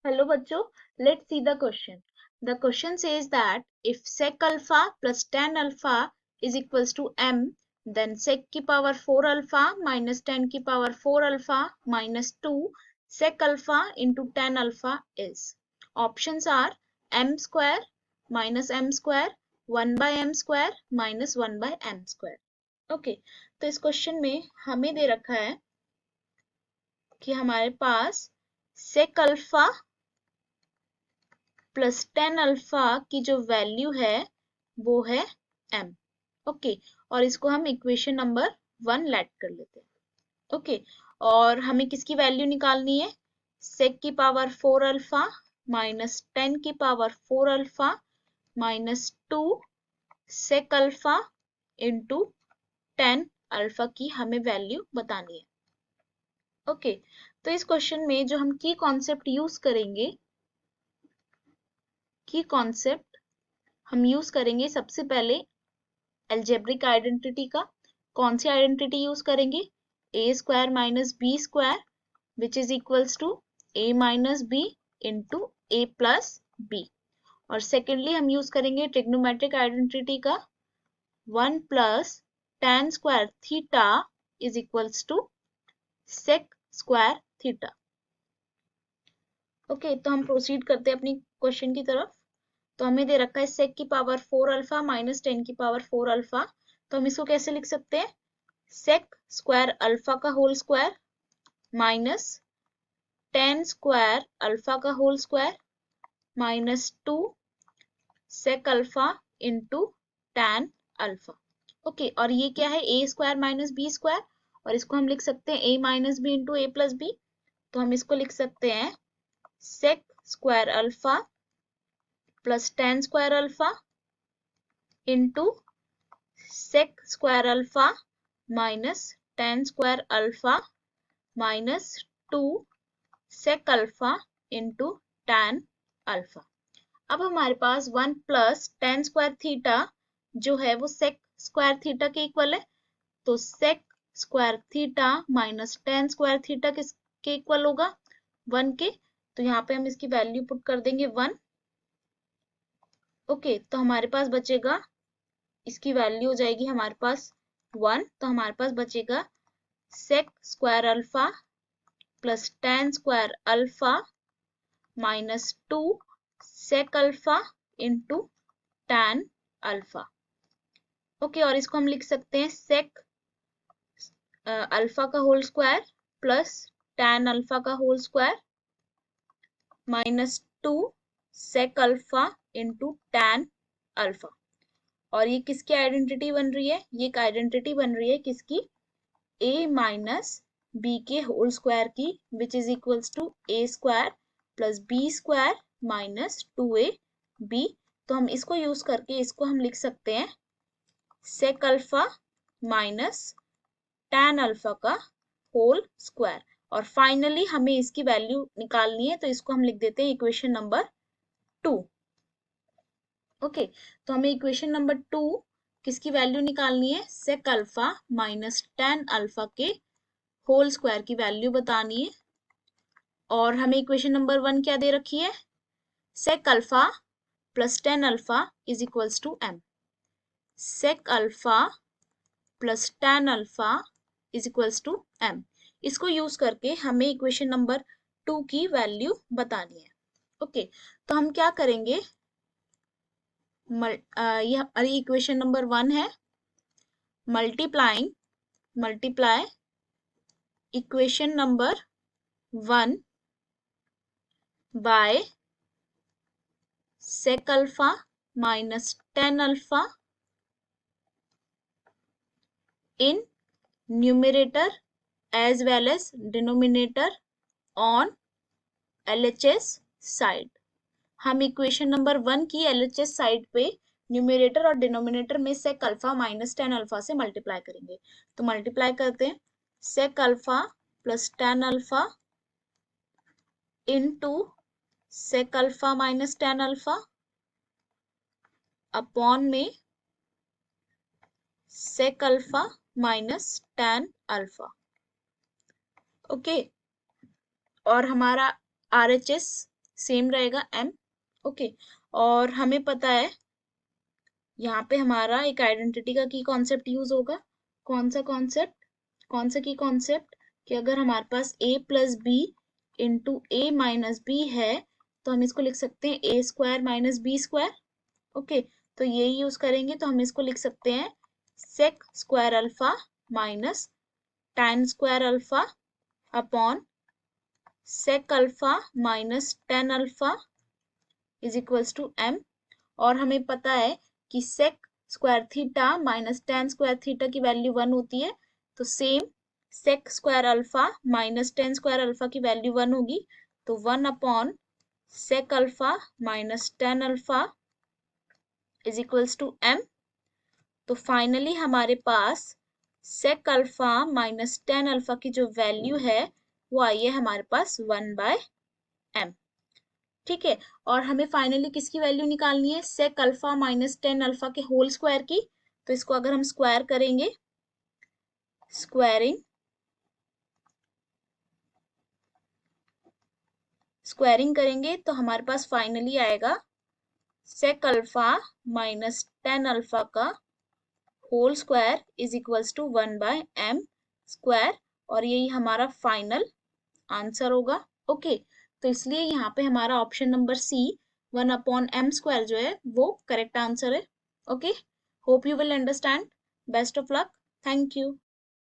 Hello bachcho, let's see the question. The question says that if sec alpha plus tan alpha is equals to m, then sec की power 4 alpha minus tan की power 4 alpha minus 2 sec alpha into tan alpha is. Options are m square minus m square, 1 by m square minus 1 by m square. Okay, तो इस question में हमें दे रखा है कि हमारे पास sec alpha plus tan alpha की जो वैल्यू है वो है m. ओके, और इसको हम इक्वेशन नंबर 1 लेट कर लेते हैं. ओके, और हमें किसकी वैल्यू निकालनी है? सेक की पावर 4 अल्फा माइनस 10 की power 4 alpha minus 2 sec alpha into 10 alpha की हमें वैल्यू बतानी है. ओके, तो इस क्वेश्चन में जो हम की कॉन्सेप्ट यूज करेंगे, की कॉन्सेप्ट हम यूज करेंगे सबसे पहले अलजेब्रिक आइडेंटिटी का. कौन सी आइडेंटिटी यूज करेंगे? A square minus b square which is equals to a minus b into a plus b. और सेकेंडली हम यूज करेंगे ट्रिग्नोमेट्रिक आइडेंटिटी का 1 plus tan square theta is equals to sec square theta. Okay, तो हम proceed करते हैं अपनी question की तरफ. तो हमें दे रखा है सेक की पावर 4 अल्फा माइनस 10 की पावर 4 अल्फा. तो हम इसको कैसे लिख सकते हैं? सेक स्क्वायर अल्फा का whole square minus 10 square alpha का whole square minus 2 sec alpha into tan alpha. Okay, और ये क्या है? A square minus b square, और इसको हम लिख सकते हैं a minus b into a plus b. तो हम इसको लिख सकते हैं sec square alpha plus tan square alpha into sec square alpha minus tan square alpha minus 2 sec alpha into tan alpha. अब हमारे पास 1 प्लस tan स्क्वायर थीटा जो है वो सेक स्क्वायर थीटा के इक्वल है. तो sec square theta minus tan square theta किसके इक्वल होगा? 1 के. तो यहाँ पे हम इसकी वैल्यू पुट कर देंगे 1. ओके, तो हमारे पास बचेगा, इसकी वैल्यू हो जाएगी हमारे पास 1. तो हमारे पास बचेगा sec square alpha plus tan square alpha minus 2 sec alpha into tan alpha. Okay, और इसको हम लिख सकते हैं सेक अल्फा का whole square plus tan alpha का whole square minus 2 sec alpha into tan alpha. और ये किसकी आइडेंटिटी बन रही है? ये एक आइडेंटिटी बन रही है किसकी? a माइनस बी के होल स्क्वायर की which is equals to a square plus b square minus 2ab. तो हम इसको यूज करके इसको हम लिख सकते हैं sec alpha minus tan alpha का होल स्क्वायर. और फाइनली हमें इसकी वैल्यू निकालनी है, तो इसको हम लिख देते हैं इक्वेशन नंबर 2. ओके, तो हमें इक्वेशन नंबर 2 किसकी वैल्यू निकालनी है? Sec alpha minus tan alpha के होल स्क्वायर की वैल्यू बतानी है. और हमें इक्वेशन नंबर 1 क्या दे रखी है? Sec alpha plus tan alpha is equals to m. Sec alpha plus tan alpha is equals to m. इसको यूज करके हमें इक्वेशन नंबर 2 की वैल्यू बतानी है. ओके, तो हम क्या करेंगे? यह इक्वेशन नंबर 1 है. Multiply equation number 1 by sec alpha minus tan alpha in numerator as well as denominator on LHS side. हम इक्वेशन नंबर 1 की LHS साइड पे न्यूमरेटर और डिनोमिनेटर में sec alpha minus tan alpha से multiply करेंगे. तो multiply करते हैं sec alpha plus tan alpha into sec alpha minus tan alpha upon में sec alpha minus tan alpha. Okay, और हमारा RHS सेम रहेगा m। ओके, और हमें पता है यहाँ पे हमारा एक आइडेंटिटी का की कॉन्सेप्ट यूज होगा। कौन सा कॉन्सेप्ट, कौन सा की कॉन्सेप्ट, कि अगर हमारे पास a plus b into a minus b है तो हम इसको लिख सकते हैं a square minus b square. Okay, तो ये यूज करेंगे तो हम इसको लिख सकते हैं sec square alpha minus tan square alpha upon sec alpha minus tan alpha is equals to m। और हमें पता है कि sec square theta minus tan square theta की वैल्यू 1 होती है, तो same sec square alpha minus tan square alpha की वैल्यू 1 होगी, तो 1 upon sec alpha minus tan alpha is equals to m। तो फाइनली हमारे पास sec alpha minus tan alpha की जो वैल्यू है वो आई है हमारे पास 1/m। ठीक है, और हमें फाइनली किसकी वैल्यू निकालनी है, sec alpha minus tan alpha के होल स्क्वायर की। तो इसको अगर हम स्क्वायर करेंगे, स्क्वायरिंग करेंगे तो हमारे पास फाइनली आएगा sec alpha minus tan alpha का whole square is equals to 1/m square, और यही हमारा फाइनल आंसर होगा। ओके, तो इसलिए यहाँ पे हमारा option number C 1/m square जो है वो करेक्ट आंसर है। Okay, hope you will understand. Best of luck, thank you.